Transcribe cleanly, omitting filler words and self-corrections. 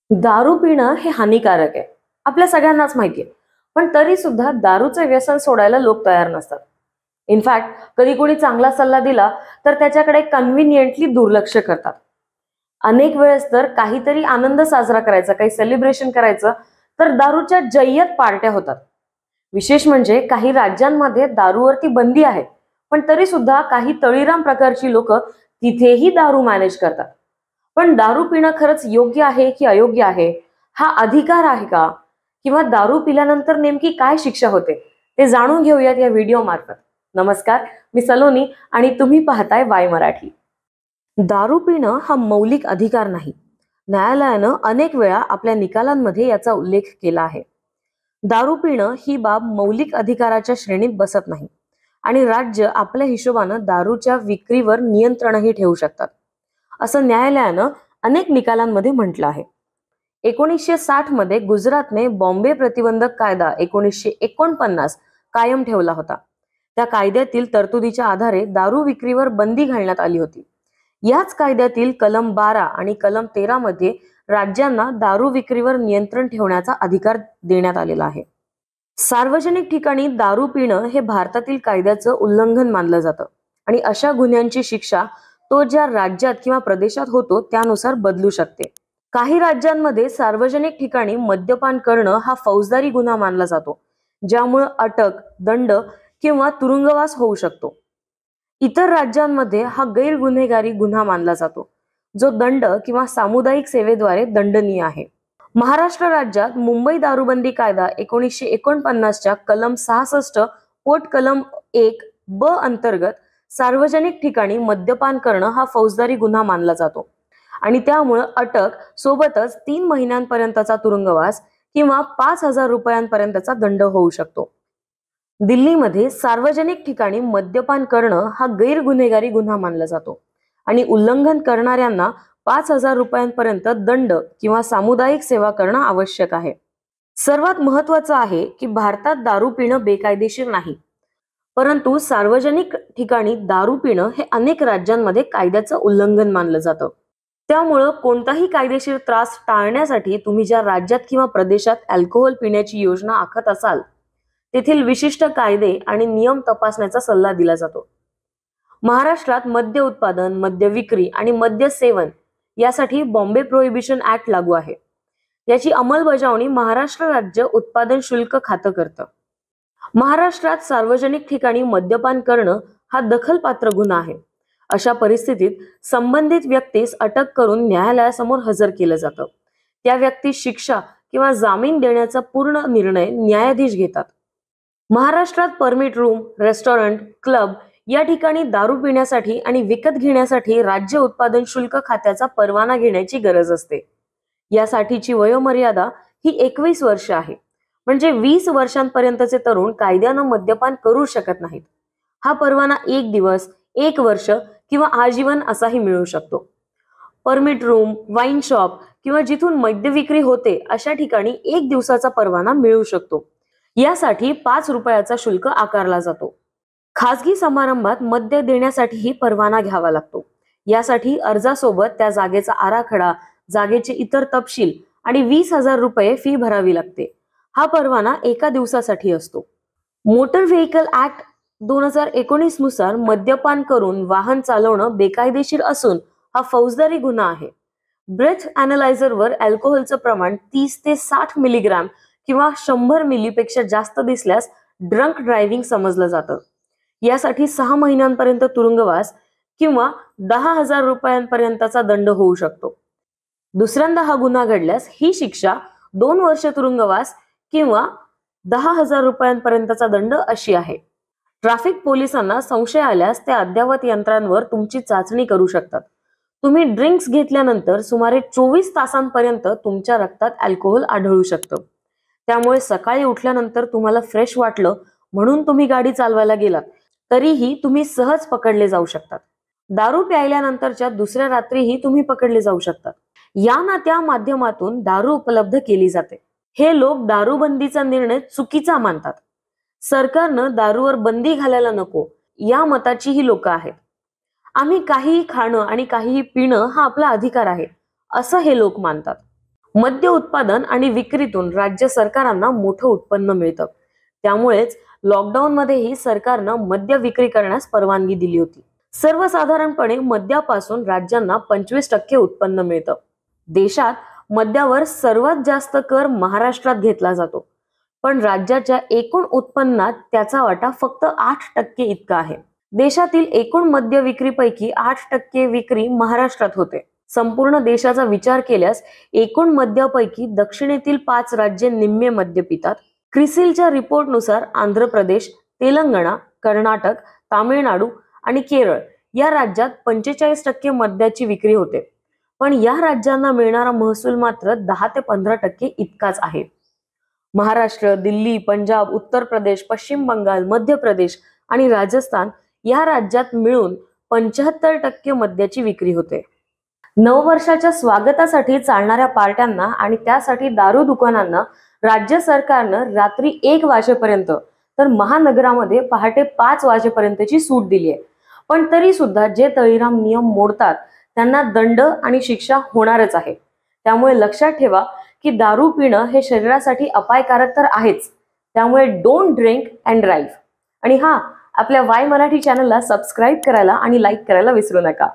दारू पिणं हे हानिकारक आहे, आपल्या सगळ्यांनाच माहिती आहे. पण तरी सुद्धा दारूचे व्यसन सोडायला लोक तयार नसतात. इनफॅक्ट कधी कोणी चांगला सल्ला दिला तर त्याच्याकडे कन्व्हिनियंटली दुर्लक्ष करतात. अनेक वेळेस तर काहीतरी आनंद साजरा करायचा, काही सेलिब्रेशन करायचं, तर दारूच्या जय्यत पार्ट्या होतात. विशेष म्हणजे काही राज्यांमध्ये दारूवरती बंदी आहे, पण तरी सुद्धा काही तळीराम प्रकारची लोक तिथेही दारू मॅनेज करतात. पण दारू पिणं खरंच योग्य आहे की अयोग्य आहे? हा अधिकार आहे का? किंवा दारू पिल्यानंतर नेमकी काय शिक्षा होते, ते जाणून घेऊयात या व्हिडिओ मार्फत. नमस्कार, मी सलोनी आणि तुम्ही पाहताय वाय मराठी. दारू पिणं हा मौलिक अधिकार नाही. न्यायालयानं अनेक वेळा आपल्या निकालांमध्ये याचा उल्लेख केला आहे. दारू पिणं ही बाब मौलिक अधिकाराच्या श्रेणीत बसत नाही आणि राज्य आपल्या हिशोबानं दारूच्या विक्रीवर नियंत्रणही ठेवू शकतात, असं न्यायालयानं अनेक निकालांमध्ये म्हटलं आहे. 1960 मध्ये गुजरातने बॉम्बे प्रतिबंधक कायदा 1949 कायम ठेवला होता. त्या कायद्यातील तरतुदीच्या आधारे दारू विक्रीवर बंदी घालण्यात आली होती. याच कायद्यातील कलम 12 आणि कलम 13 मध्ये राज्यांना दारू विक्रीवर नियंत्रण ठेवण्याचा अधिकार देण्यात आलेला आहे. सार्वजनिक ठिकाणी दारू पिणं हे भारतातील कायद्याचं उल्लंघन मानलं जातं आणि अशा गुन्ह्यांची शिक्षा तो ज्या राज्यात किंवा प्रदेशात होतो त्यानुसार बदलू शकते. काही राज्यांमध्ये सार्वजनिक ठिकाणी मद्यपान करणं हा फौजदारी गुन्हा मानला जातो, ज्यामुळे अटक, दंड किंवा तुरुंगवास होऊ शकतो. इतर राज्यांमध्ये हा गैरगुन्हेगारी गुन्हा मानला जातो, जो दंड किंवा सामुदायिक सेवेद्वारे दंडनीय आहे. महाराष्ट्र राज्यात मुंबई दारूबंदी कायदा 1949च्या कलम 66 पोट कलम 1 ब अंतर्गत सार्वजनिक ठिकाणी मद्यपान करणं हा फौजदारी गुन्हा मानला जातो आणि त्यामुळे अटक सोबतच 3 महिन्यांपर्यंतचा तुरुंगवास किंवा 5,000 रुपयांपर्यंतचा दंड होऊ शकतो. दिल्लीमध्ये सार्वजनिक ठिकाणी मद्यपान करणं हा गैरगुन्हेगारी गुन्हा मानला जातो आणि उल्लंघन करणाऱ्यांना 5,000 रुपयांपर्यंत दंड किंवा सामुदायिक सेवा करणं आवश्यक आहे. सर्वात महत्त्वाचं आहे की भारतात दारू पिणं बेकायदेशीर नाही, परंतु सार्वजनिक ठिकाणी दारू पिणं हे अनेक राज्यांमध्ये कायद्याचं उल्लंघन मानलं जातं. त्यामुळं कोणताही कायदेशीर त्रास टाळण्यासाठी तुम्ही ज्या राज्यात किंवा प्रदेशात अल्कोहोल पिण्याची योजना आखत असाल, तेथील विशिष्ट कायदे आणि नियम तपासण्याचा सल्ला दिला जातो. महाराष्ट्रात मद्य उत्पादन, मद्य विक्री आणि मद्य सेवन यासाठी बॉम्बे प्रोहिबिशन ऍक्ट लागू आहे. याची अंमलबजावणी महाराष्ट्र राज्य उत्पादन शुल्क खातं करतं. महाराष्ट्रात सार्वजनिक ठिकाणी मद्यपान करणं हा दखलपात्र गुन्हा आहे. अशा परिस्थितीत संबंधित व्यक्तीस अटक करून न्यायालयासमोर हजर केलं जातं. त्या व्यक्तीस शिक्षा किंवा जामीन देण्याचा पूर्ण निर्णय न्यायाधीश घेतात. महाराष्ट्रात परमिट रूम, रेस्टॉरंट, क्लब या ठिकाणी दारू पिण्यासाठी आणि विकत घेण्यासाठी राज्य उत्पादन शुल्क खात्याचा परवाना घेण्याची गरज असते. यासाठीची वयोमर्यादा ही 21 वर्ष आहे. म्हणजे 20 वर्षांपर्यंतचे तरुण कायद्यानं मद्यपान करू शकत नाहीत. हा परवाना 1 दिवस, 1 वर्ष किंवा आजीवन असाही मिळू शकतो. परमिट रूम, वाईन शॉप किंवा जिथून मद्य विक्री होते अशा ठिकाणी 1 दिवसाचा परवाना मिळू शकतो. यासाठी 5 रुपयाचा शुल्क आकारला जातो. खासगी समारंभात मद्य देण्यासाठीही परवाना घ्यावा लागतो. यासाठी अर्जासोबत त्या जागेचा आराखडा, जागेचे इतर तपशील आणि 20,000 रुपये फी भरावी लागते. हा परवाना 1 दिवसासाठी असतो. मोटर व्हेकल ऍक्ट 2019 नुसार मद्यपान करून वाहन चालवणं बेकायदेशीर असून हा फौजदारी गुन्हा आहे. ब्रेथ अॅनालायझरवर अल्कोहोलचं प्रमाण 30 ते 60 मिलीग्रॅम किंवा 100 मिलीपेक्षा जास्त दिसल्यास ड्रंक ड्रायव्हिंग समजलं जातं. यासाठी 6 महिन्यांपर्यंत तुरुंगवास किंवा 10,000 रुपयांपर्यंतचा दंड होऊ शकतो. दुसऱ्यांदा हा गुन्हा घडल्यास ही शिक्षा 2 वर्ष तुरुंगवास किंवा 10,000 रुपयांपर्यंतचा दंड अशी आहे. ट्रॅफिक पोलिसांना संशय आल्यास ते अद्ययावत यंत्रांवर तुमची चाचणी करू शकतात. तुम्ही ड्रिंक्स घेतल्यानंतर सुमारे 24 तासांपर्यंत तुमच्या रक्तात अल्कोहोल आढळू शकतं. त्यामुळे सकाळी उठल्यानंतर तुम्हाला फ्रेश वाटलं म्हणून तुम्ही गाडी चालवायला गेलात तरीही तुम्ही सहज पकडले जाऊ शकतात. दारू प्यायल्यानंतरच्या दुसऱ्या रात्रीही तुम्ही पकडले जाऊ शकतात. या ना त्या माध्यमातून दारू उपलब्ध केली जाते. हे लोक दारूबंदीचा निर्णय चुकीचा मानतात. सरकारनं दारूवर बंदी घालायला नको या मताची ही लोक आहेत. आम्ही काहीही खाणं आणि काहीही पिणं हा आपला अधिकार आहे, असं हे लोक मानतात. मद्य उत्पादन आणि विक्रीतून राज्य सरकारांना मोठं उत्पन्न मिळतं. त्यामुळेच लॉकडाऊन मध्येही सरकारनं मद्य विक्री करण्यास परवानगी दिली होती. सर्वसाधारणपणे मद्यापासून राज्यांना 25% उत्पन्न मिळतं. देशात मद्यावर सर्वात जास्त कर महाराष्ट्रात घेतला जातो, पण राज्याच्या एकूण उत्पन्नात त्याचा वाटा फक्त 8% इतका आहे. देशातील एकूण मद्य विक्रीपैकी 8% विक्री महाराष्ट्रात होते. संपूर्ण देशाचा विचार केल्यास एकूण मद्यापैकी दक्षिणेतील 5 राज्ये निम्मे मद्य पितात. क्रिसिलच्या रिपोर्टनुसार आंध्र प्रदेश, तेलंगणा, कर्नाटक, तामिळनाडू आणि केरळ या राज्यात 45% मद्याची विक्री होते. पण या राज्यांना मिळणारा महसूल मात्र 10 ते 15% इतकाच आहे. महाराष्ट्र, दिल्ली, पंजाब, उत्तर प्रदेश, पश्चिम बंगाल, मध्य प्रदेश आणि राजस्थान या राज्यात मिळून 75% मद्याची विक्री होते. नववर्षाच्या स्वागतासाठी चालणाऱ्या पार्ट्यांना आणि त्यासाठी दारू दुकानांना राज्य सरकारनं रात्री 1 वाजेपर्यंत तर महानगरामध्ये पहाटे 5 वाजेपर्यंतची सूट दिली आहे. पण तरी सुद्धा जे तळीराम नियम मोडतात त्यांना दंड आणि शिक्षा होणारच आहे. त्यामुळे लक्षात ठेवा की दारू पिणं हे शरीरासाठी अपायकारक तर आहेच. त्यामुळे डोंट ड्रिंक अँड ड्राईव्ह. आणि हा, आपल्या वाय मराठी चॅनलला सबस्क्राईब करायला आणि लाईक करायला विसरू नका.